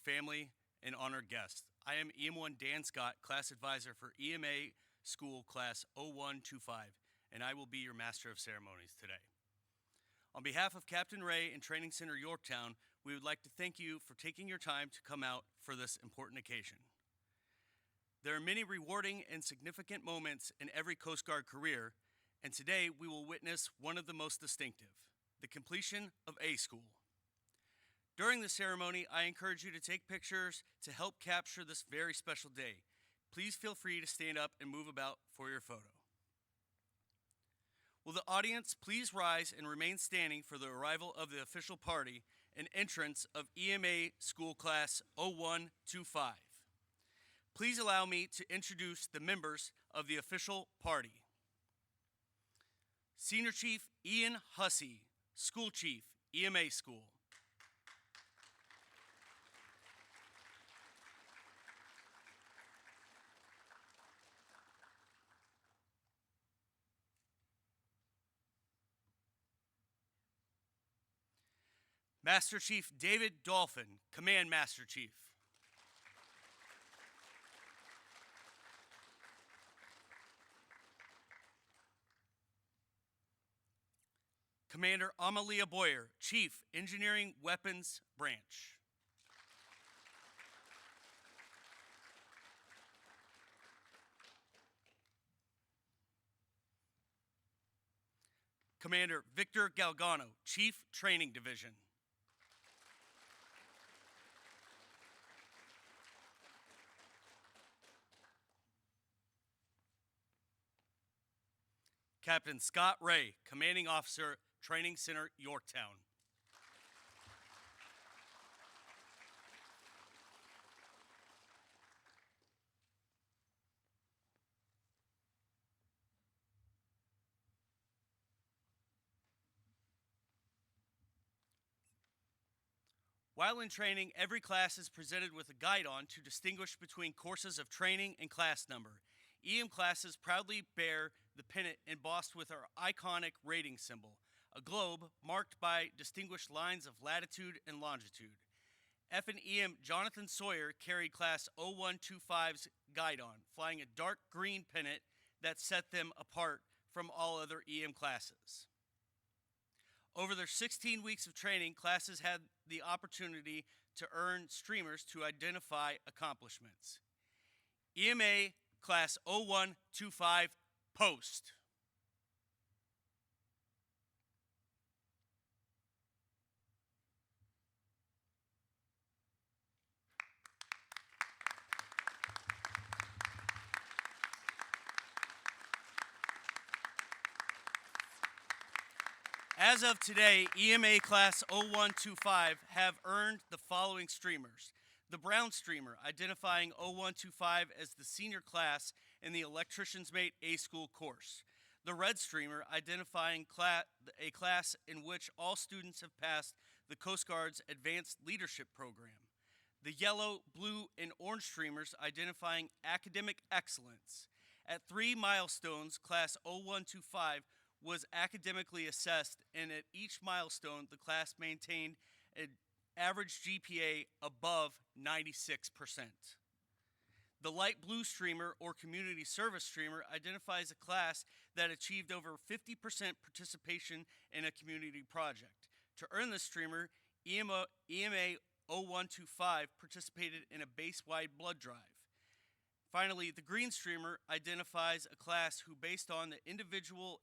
family, and honored guests. I am EM1 Dan Scott, class advisor for EMA School Class 0125, and I will be your Master of Ceremonies today. On behalf of Captain Ray and Training Center Yorktown, we would like to thank you for taking your time to come out for this important occasion. There are many rewarding and significant moments in every Coast Guard career, and today we will witness one of the most distinctive, the completion of A School. During the ceremony, I encourage you to take pictures to help capture this very special day. Please feel free to stand up and move about for your photo. Will the audience please rise and remain standing for the arrival of the official party and entrance of EMA School Class 0125. Please allow me to introduce the members of the official party. Senior Chief Ian Hussey, School Chief, EMA School. Master Chief David Dolphin, Command Master Chief. Commander Amalia Boyer, Chief, Engineering Weapons Branch. Commander Victor Galgano, Chief, Training Division. Captain Scott Ray, Commanding Officer, Training Center, Yorktown. While in training, every class is presented with a guidon to distinguish between courses of training and class number. EM classes proudly bear the pennant embossed with our iconic rating symbol, a globe marked by distinguished lines of latitude and longitude. F and EM Jonathan Sawyer carried Class 0125's guidon, flying a dark green pennant that set them apart from all other EM classes. Over their 16 weeks of training, classes had the opportunity to earn streamers to identify accomplishments. EMA Class 0125 Post. As of today, EMA Class 0125 have earned the following streamers. The brown streamer, identifying 0125 as the senior class in the Electrician's Mate A School course. The red streamer, identifying a class in which all students have passed the Coast Guard's Advanced Leadership Program. The yellow, blue, and orange streamers, identifying academic excellence. At 3 milestones, Class 0125 was academically assessed, and at each milestone, the class maintained an average GPA above 96%. The light blue streamer, or community service streamer, identifies a class that achieved over 50% participation in a community project. To earn this streamer, EMA 0125 participated in a base-wide blood drive. Finally, the green streamer identifies a class who, based on the individual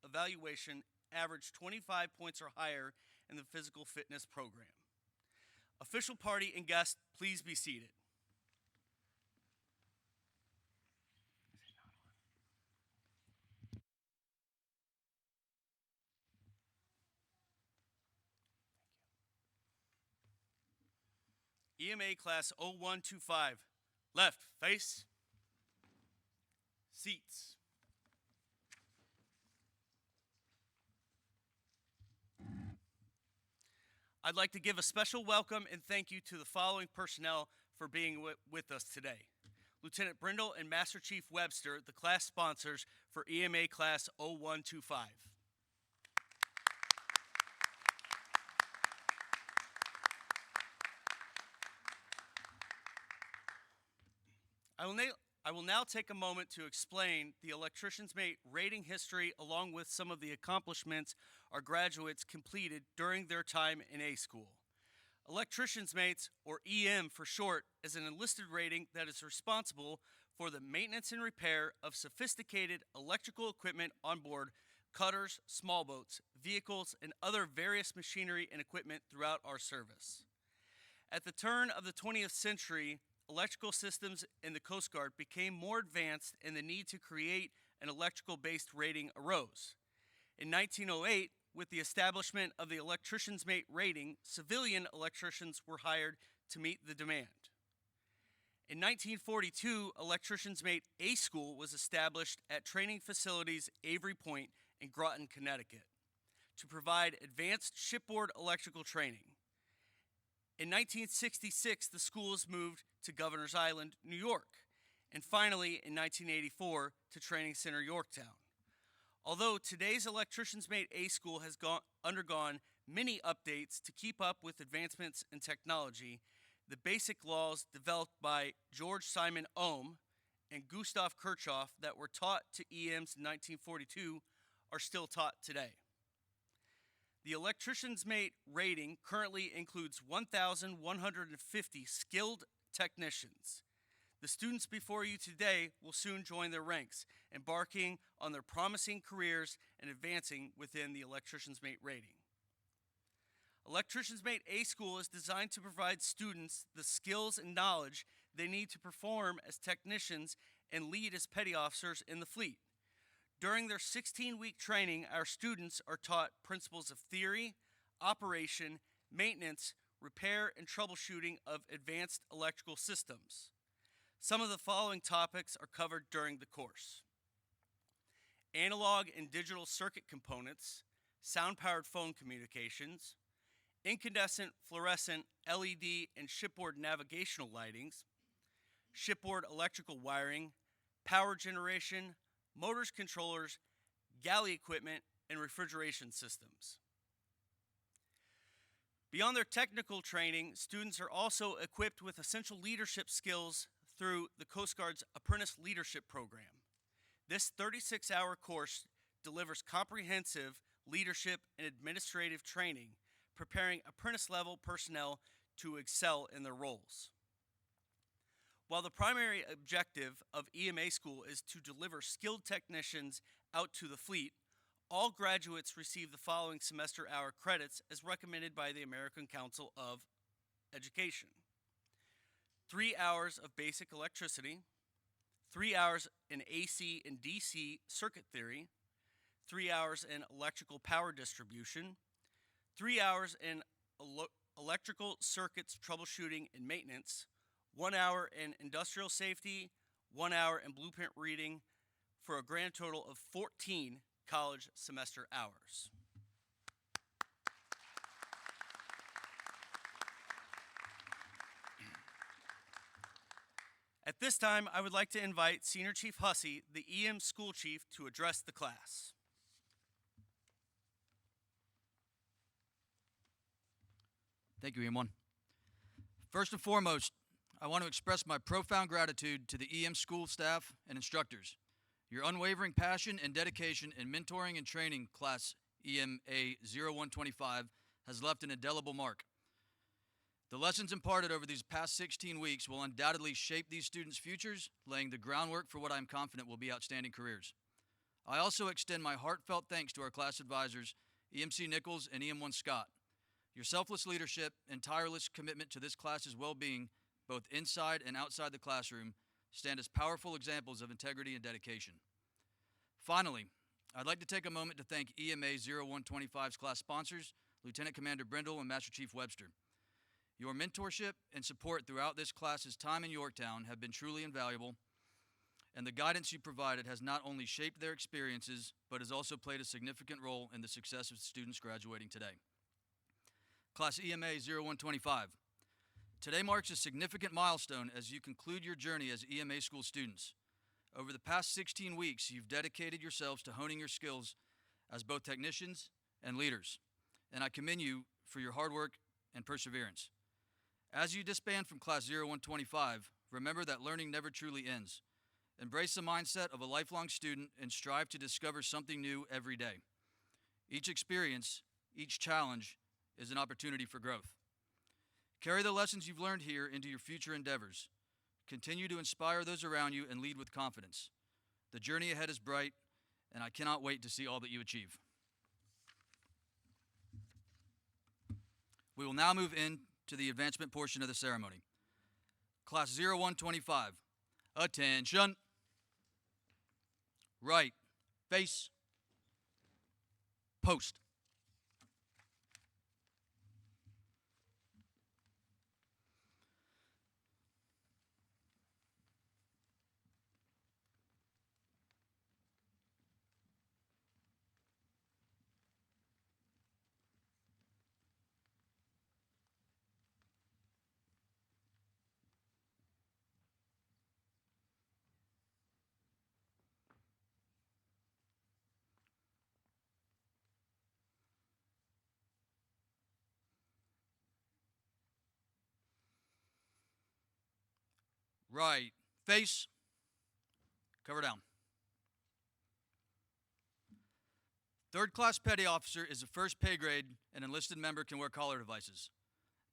evaluation, averaged 25 points or higher in the physical fitness program. Official party and guests, please be seated. EMA Class 0125, left, face, seats. I'd like to give a special welcome and thank you to the following personnel for being with us today. Lieutenant Brindle and Master Chief Webster, the class sponsors for EMA Class 0125. I will now take a moment to explain the Electrician's Mate rating history along with some of the accomplishments our graduates completed during their time in A School. Electrician's Mates, or EM for short, is an enlisted rating that is responsible for the maintenance and repair of sophisticated electrical equipment on board cutters, small boats, vehicles, and other various machinery and equipment throughout our service. At the turn of the 20th century, electrical systems in the Coast Guard became more advanced and the need to create an electrical-based rating arose. In 1908, with the establishment of the Electrician's Mate rating, civilian electricians were hired to meet the demand. In 1942, Electrician's Mate A School was established at training facilities Avery Point in Groton, Connecticut, to provide advanced shipboard electrical training. In 1966, the school was moved to Governor's Island, New York, and finally in 1984 to Training Center, Yorktown. Although today's Electrician's Mate A School has undergone many updates to keep up with advancements in technology, the basic laws developed by George Simon Ohm and Gustav Kirchhoff that were taught to EMs in 1942 are still taught today. The Electrician's Mate rating currently includes 1,150 skilled technicians. The students before you today will soon join their ranks, embarking on their promising careers and advancing within the Electrician's Mate rating. Electrician's Mate A School is designed to provide students the skills and knowledge they need to perform as technicians and lead as petty officers in the fleet. During their 16-week training, our students are taught principles of theory, operation, maintenance, repair, and troubleshooting of advanced electrical systems. Some of the following topics are covered during the course: analog and digital circuit components, sound-powered phone communications, incandescent, fluorescent, LED, and shipboard navigational lightings, shipboard electrical wiring, power generation, motors, controllers, galley equipment, and refrigeration systems. Beyond their technical training, students are also equipped with essential leadership skills through the Coast Guard's Apprentice Leadership Program. This 36-hour course delivers comprehensive leadership and administrative training, preparing apprentice-level personnel to excel in their roles. While the primary objective of EMA School is to deliver skilled technicians out to the fleet, all graduates receive the following semester hour credits as recommended by the American Council of Education: 3 hours of basic electricity, 3 hours in AC and DC circuit theory, 3 hours in electrical power distribution, 3 hours in electrical circuits troubleshooting and maintenance, 1 hour in industrial safety, 1 hour in blueprint reading, for a grand total of 14 college semester hours. At this time, I would like to invite Senior Chief Hussey, the EM School Chief, to address the class. Thank you, EM1. First and foremost, I want to express my profound gratitude to the EM school staff and instructors. Your unwavering passion and dedication in mentoring and training Class EMA 0125 has left an indelible mark. The lessons imparted over these past 16 weeks will undoubtedly shape these students' futures, laying the groundwork for what I'm confident will be outstanding careers. I also extend my heartfelt thanks to our class advisors, EMC Nichols and EM1 Scott. Your selfless leadership and tireless commitment to this class's well-being, both inside and outside the classroom, stand as powerful examples of integrity and dedication. Finally, I'd like to take a moment to thank EMA 0125's class sponsors, Lieutenant Commander Brindle and Master Chief Webster. Your mentorship and support throughout this class's time in Yorktown have been truly invaluable, and the guidance you provided has not only shaped their experiences, but has also played a significant role in the success of students graduating today. Class EMA 0125. Today marks a significant milestone as you conclude your journey as EMA school students. Over the past 16 weeks, you've dedicated yourselves to honing your skills as both technicians and leaders, and I commend you for your hard work and perseverance. As you disband from Class 0125 remember that learning never truly ends. Embrace the mindset of a lifelong student and strive to discover something new every day. Each experience, each challenge is an opportunity for growth. Carry the lessons you've learned here into your future endeavors. Continue to inspire those around you and lead with confidence. The journey ahead is bright, and I cannot wait to see all that you achieve. We will now move into the advancement portion of the ceremony. Class 0125, attention. Right, face, post. Right, face, cover down. Third class petty officer is the first pay grade an enlisted member can wear collar devices.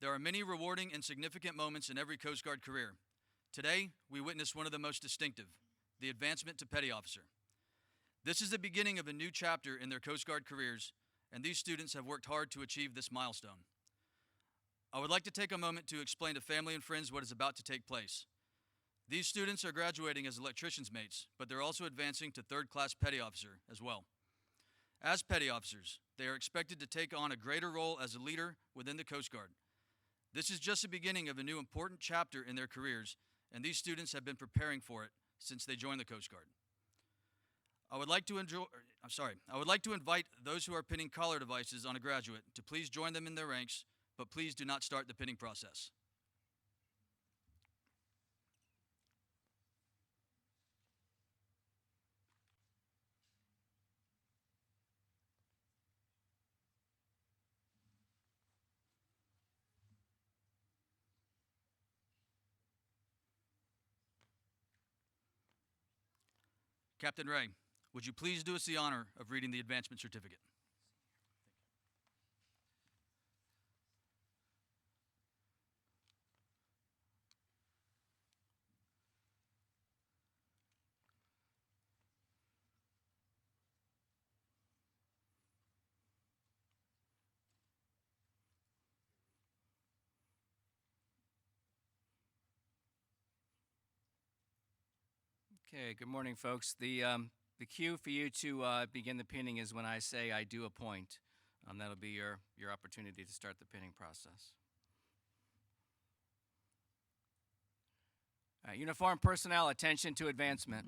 There are many rewarding and significant moments in every Coast Guard career. Today, we witness one of the most distinctive, the advancement to petty officer. This is the beginning of a new chapter in their Coast Guard careers, and these students have worked hard to achieve this milestone. I would like to take a moment to explain to family and friends what is about to take place. These students are graduating as electrician's mates, but they're also advancing to third class petty officer as well. As petty officers, they are expected to take on a greater role as a leader within the Coast Guard. This is just the beginning of a new important chapter in their careers, and these students have been preparing for it since they joined the Coast Guard. I would like to invite those who are pinning collar devices on a graduate to please join them in their ranks, but please do not start the pinning process. Captain Ray, would you please do us the honor of reading the advancement certificate? Okay, good morning, folks. The cue for you to begin the pinning is when I say I do appoint. That'll be your opportunity to start the pinning process. Uniformed personnel, attention to advancement.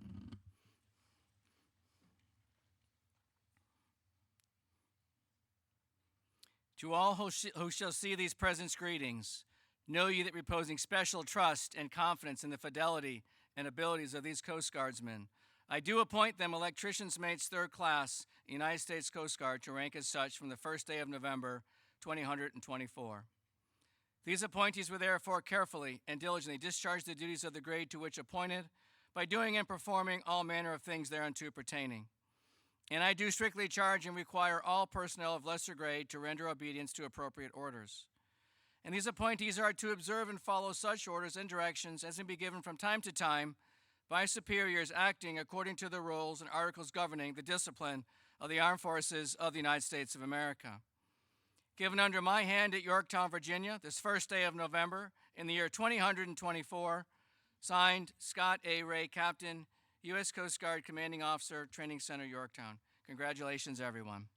To all who shall see these presents greetings, know ye that reposing special trust and confidence in the fidelity and abilities of these Coast Guardsmen, I do appoint them electrician's mates third class, United States Coast Guard, to rank as such from the first day of November, 2024. These appointees will therefore carefully and diligently discharge the duties of the grade to which appointed by doing and performing all manner of things thereunto pertaining. And I do strictly charge and require all personnel of lesser grade to render obedience to appropriate orders. And these appointees are to observe and follow such orders and directions as may be given from time to time by superiors acting according to the rules and articles governing the discipline of the Armed Forces of the United States of America. Given under my hand at Yorktown, Virginia, this first day of November in the year 2024, signed Scott A. Ray, Captain, U.S. Coast Guard Commanding Officer, Training Center, Yorktown. Congratulations, everyone.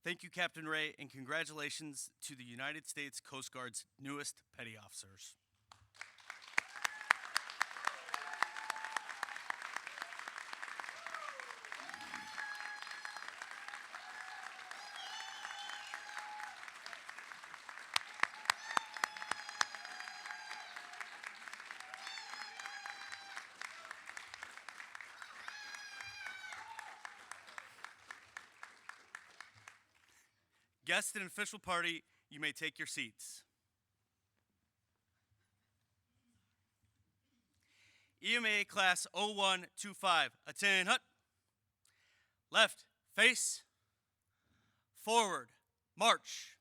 Thank you, Captain Ray, and congratulations to the United States Coast Guard's newest petty officers. Guests and official party, you may take your seats. EMA Class 0125, attend hut. Left, face. Forward, march.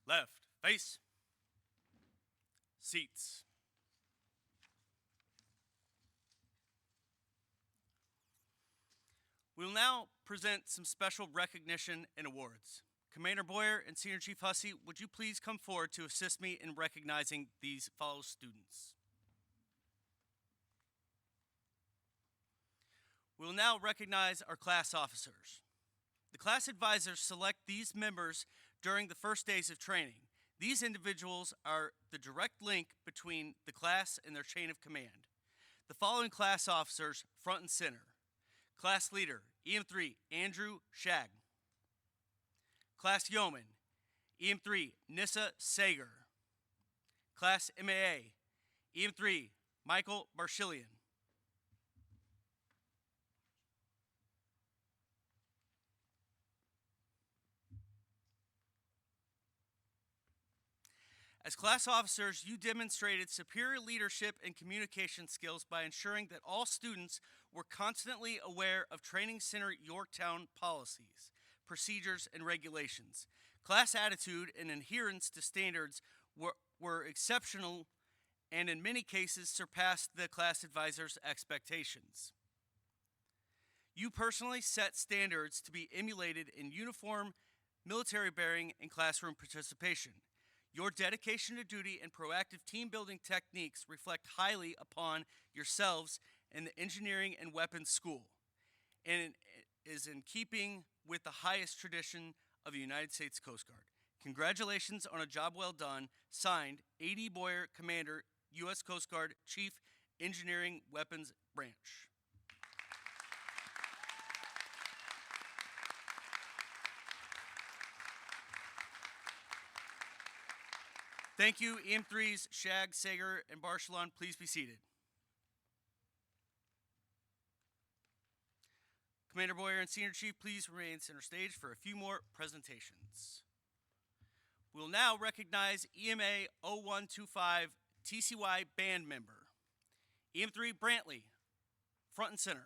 Left, face. Seats. We will now present some special recognition and awards. Commander Boyer and Senior Chief Hussey, would you please come forward to assist me in recognizing these fellow students? We will now recognize our class officers. The class advisors select these members during the first days of training. These individuals are the direct link between the class and their chain of command. The following class officers, front and center. Class leader, EM3, Andrew Shag. Class yeoman, EM3, Nissa Sager. Class MAA, EM3, Michael Barshilian. As class officers, you demonstrated superior leadership and communication skills by ensuring that all students were constantly aware of Training Center Yorktown policies, procedures, and regulations. Class attitude and adherence to standards were exceptional and in many cases surpassed the class advisor's expectations. You personally set standards to be emulated in uniform, military bearing, and classroom participation. Your dedication to duty and proactive team building techniques reflect highly upon yourselves and the Engineering and Weapons School, and is in keeping with the highest tradition of the United States Coast Guard. Congratulations on a job well done. Signed, A.D. Boyer, Commander, U.S. Coast Guard, Chief, Engineering Weapons Branch. Thank you, EM3s, Shag, Sager, and Barshalon. Please be seated. Commander Boyer and Senior Chief, please remain center stage for a few more presentations. We'll now recognize EMA 0125 TCY band member. EM3 Brantley, front and center.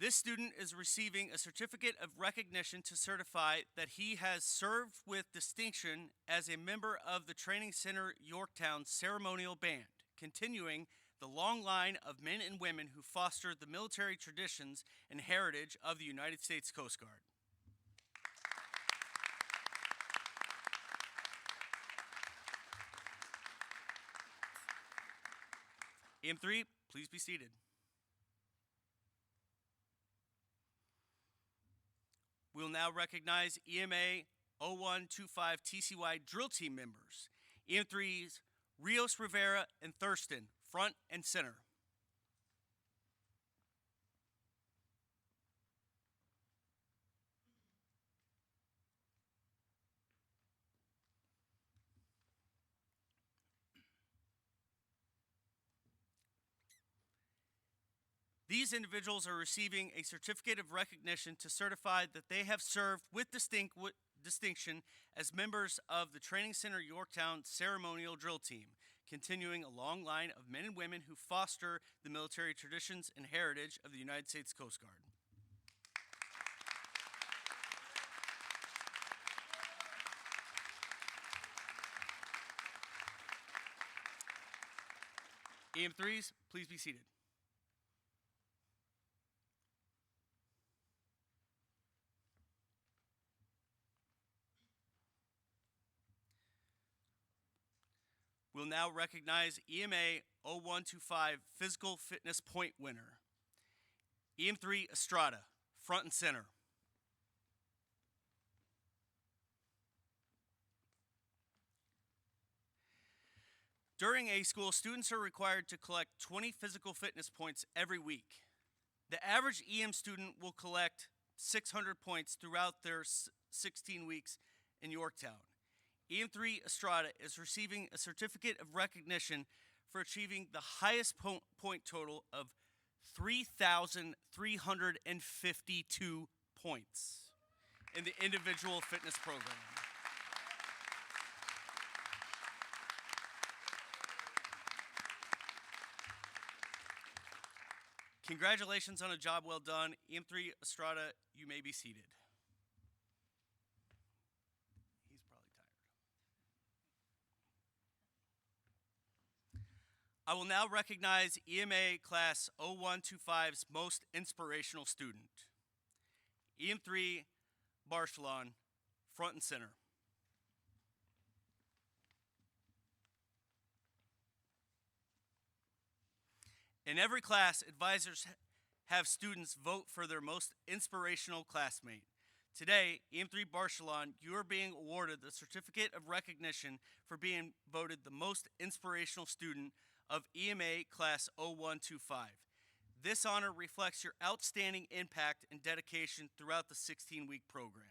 This student is receiving a certificate of recognition to certify that he has served with distinction as a member of the Training Center Yorktown Ceremonial Band, continuing the long line of men and women who foster the military traditions and heritage of the United States Coast Guard. EM3, please be seated. We will now recognize EMA 0125 TCY drill team members. EM3s Rios Rivera and Thurston, front and center. These individuals are receiving a certificate of recognition to certify that they have served with distinction as members of the Training Center Yorktown Ceremonial Drill Team, continuing a long line of men and women who foster the military traditions and heritage of the United States Coast Guard. EM3s, please be seated. We'll now recognize EMA 0125 Physical Fitness Point winner, EM3 Estrada, front and center. During A school, students are required to collect 20 physical fitness points every week. The average EM student will collect 600 points throughout their 16 weeks in Yorktown. EM3 Estrada is receiving a certificate of recognition for achieving the highest point total of 3,352 points in the individual fitness program. Congratulations on a job well done. EM3 Estrada, you may be seated. He's probably tired. I will now recognize EMA Class 0125's most inspirational student, EM3 Barcelon, front and center. In every class, advisors have students vote for their most inspirational classmate. Today, EM3 Barcelon, you are being awarded the Certificate of Recognition for being voted the most inspirational student of EMA Class 0125. This honor reflects your outstanding impact and dedication throughout the 16-week program.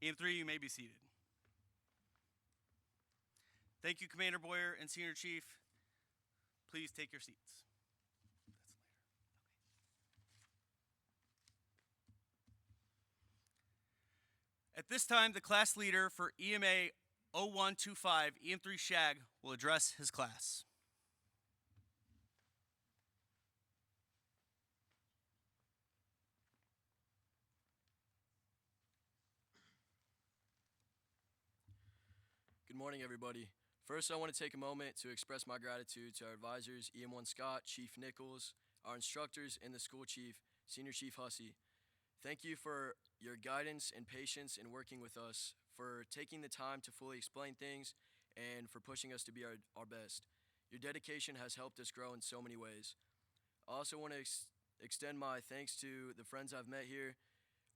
EM3, you may be seated. Thank you, Commander Boyer and Senior Chief. Please take your seats. At this time, the class leader for EMA 0125, EM3 Shag, will address his class. Good morning, everybody. First, I want to take a moment to express my gratitude to our advisors, EM1 Scott, Chief Nichols, our instructors, and the school chief, Senior Chief Hussey. Thank you for your guidance and patience in working with us, for taking the time to fully explain things, and for pushing us to be our best. Your dedication has helped us grow in so many ways. I also want to extend my thanks to the friends I've met here.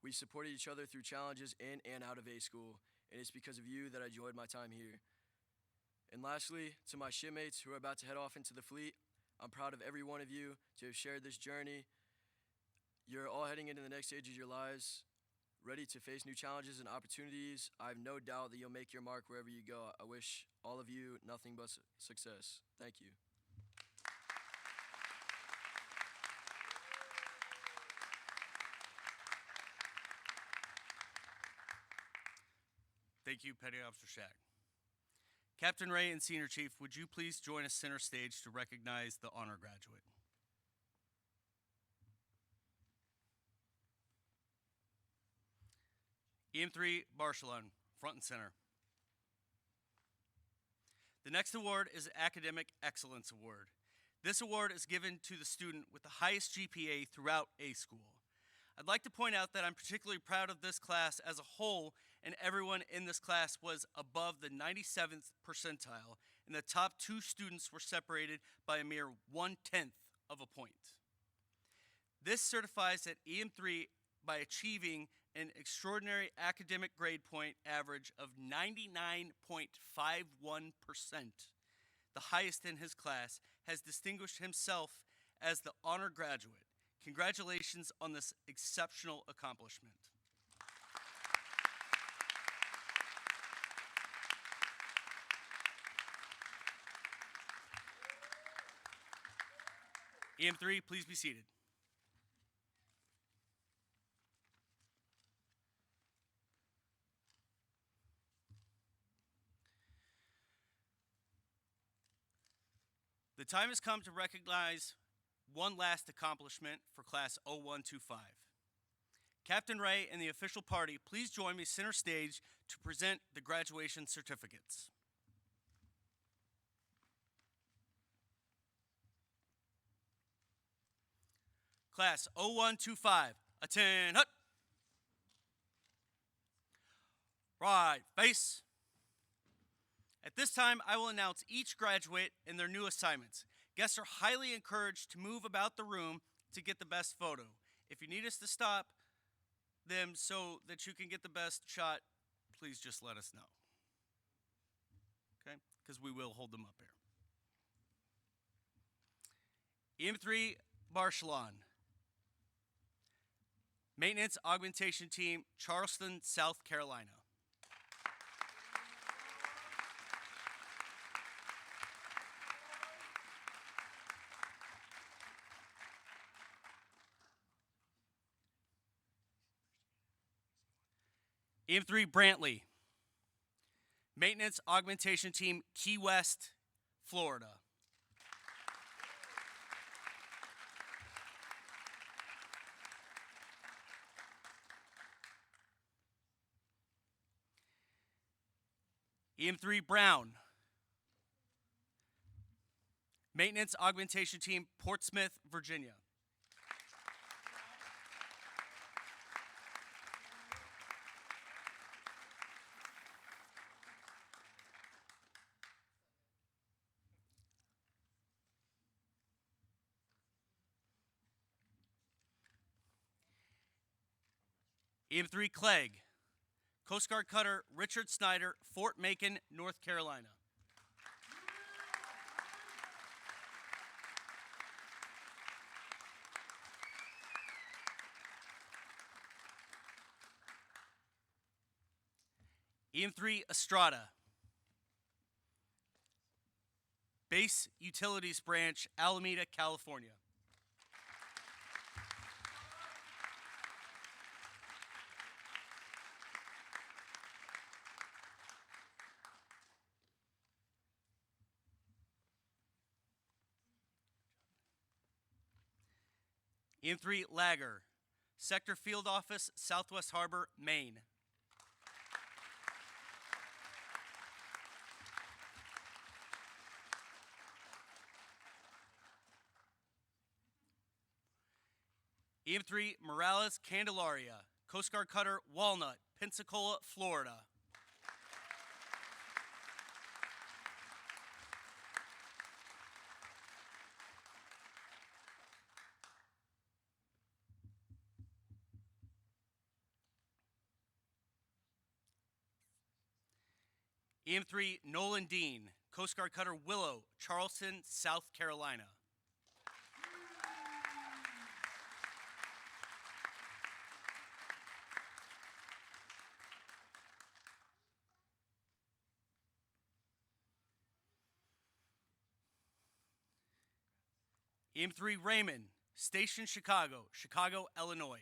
We supported each other through challenges in and out of A school, and it's because of you that I enjoyed my time here. And lastly, to my shipmates who are about to head off into the fleet, I'm proud of every one of you to have shared this journey. You're all heading into the next stage of your lives, ready to face new challenges and opportunities. I have no doubt that you'll make your mark wherever you go. I wish all of you nothing but success. Thank you. Thank you, Petty Officer Shag. Captain Ray and Senior Chief, would you please join us center stage to recognize the honor graduate? EM3 Barcelon, front and center. The next award is the Academic Excellence Award. This award is given to the student with the highest GPA throughout A school. I'd like to point out that I'm particularly proud of this class as a whole, and everyone in this class was above the 97th percentile, and the top 2 students were separated by a mere 1/10 of a point. This certifies that EM3, by achieving an extraordinary academic grade point average of 99.51%, the highest in his class, has distinguished himself as the honor graduate. Congratulations on this exceptional accomplishment. EM3, please be seated. The time has come to recognize one last accomplishment for Class 0125. Captain Ray and the official party, please join me center stage to present the graduation certificates. Class 0125, attend hut. Right, face. At this time, I will announce each graduate and their new assignments. Guests are highly encouraged to move about the room to get the best photo. If you need us to stop them so that you can get the best shot, please just let us know. Okay? Because we will hold them up here. EM3 Barcelon. Maintenance Augmentation Team, Charleston, South Carolina. EM3 Brantley. Maintenance Augmentation Team, Key West, Florida. EM3 Brown. Maintenance Augmentation Team, Portsmouth, Virginia. EM3 Clegg. Coast Guard Cutter Richard Snyder, Fort Macon, North Carolina. EM3 Estrada. Base Utilities Branch, Alameda, California. EM3 Lager. Sector Field Office, Southwest Harbor, Maine. EM3 Morales Candelaria. Coast Guard Cutter Walnut, Pensacola, Florida. EM3 Nolan Dean. Coast Guard Cutter Willow, Charleston, South Carolina. EM3 Raymond. Station Chicago, Chicago, Illinois.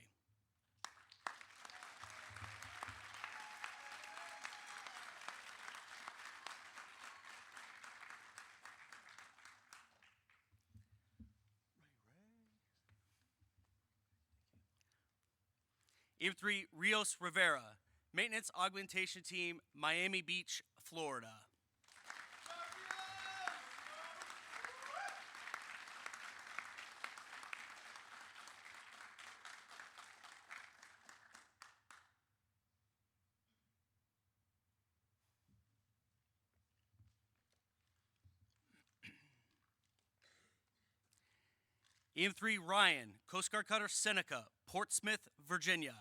EM3 Rios Rivera. Maintenance Augmentation Team, Miami Beach, Florida. EM3 Ryan. Coast Guard Cutter Seneca, Portsmouth, Virginia.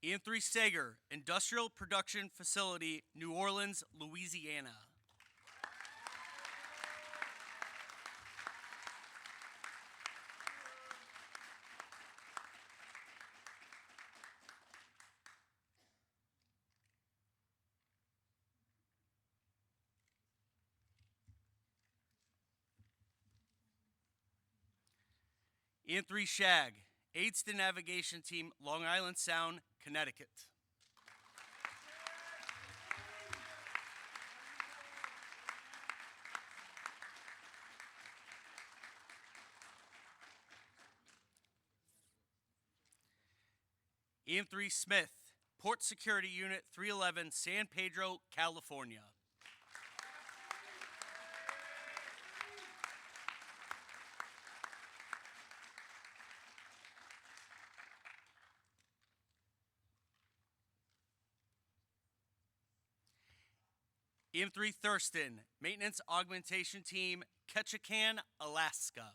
EM3 Sager, Industrial Production Facility, New Orleans, Louisiana. EM3 Shag, Aids to Navigation Team, Long Island Sound, Connecticut. EM3 Smith, Port Security Unit 311, San Pedro, California. EM3 Thurston, Maintenance Augmentation Team, Ketchikan, Alaska.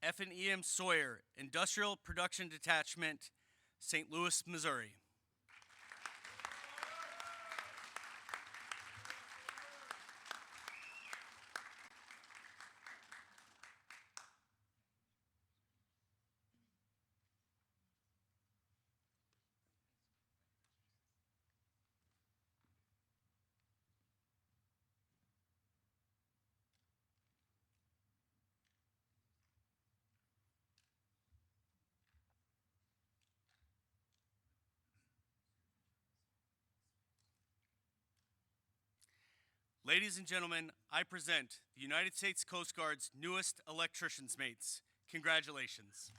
F&EM Sawyer, Industrial Production Detachment, St. Louis, Missouri. Ladies and gentlemen, I present the United States Coast Guard's newest electricians mates. Congratulations.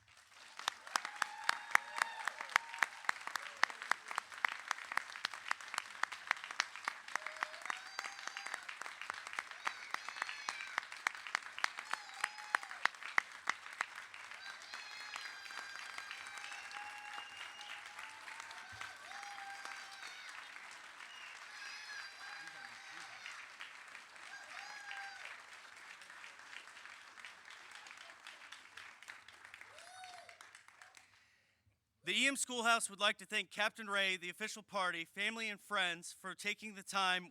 The EM Schoolhouse would like to thank Captain Ray, the official party, family, and friends for taking the time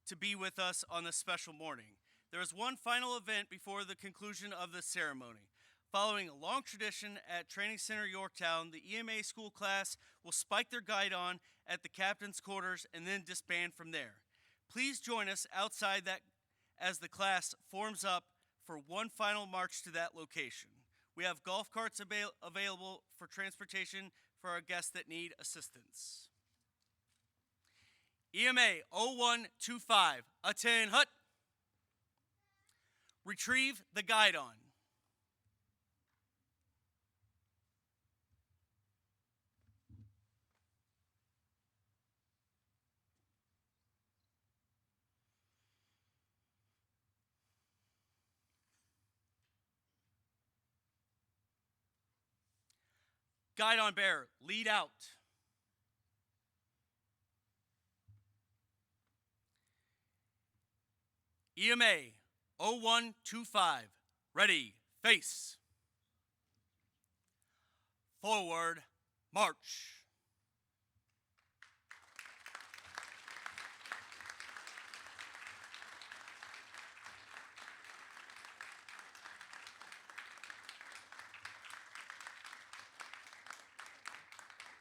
to be with us on this special morning. There is one final event before the conclusion of the ceremony. Following a long tradition at Training Center Yorktown, the EMA school class will spike their guidon at the captain's quarters and then disband from there. Please join us outside that as the class forms up for one final march to that location. We have golf carts available for transportation for our guests that need assistance. EMA 0125, attend hut. Retrieve the guidon. Guidon bearer, lead out. EMA 0125, ready, face. Forward, march.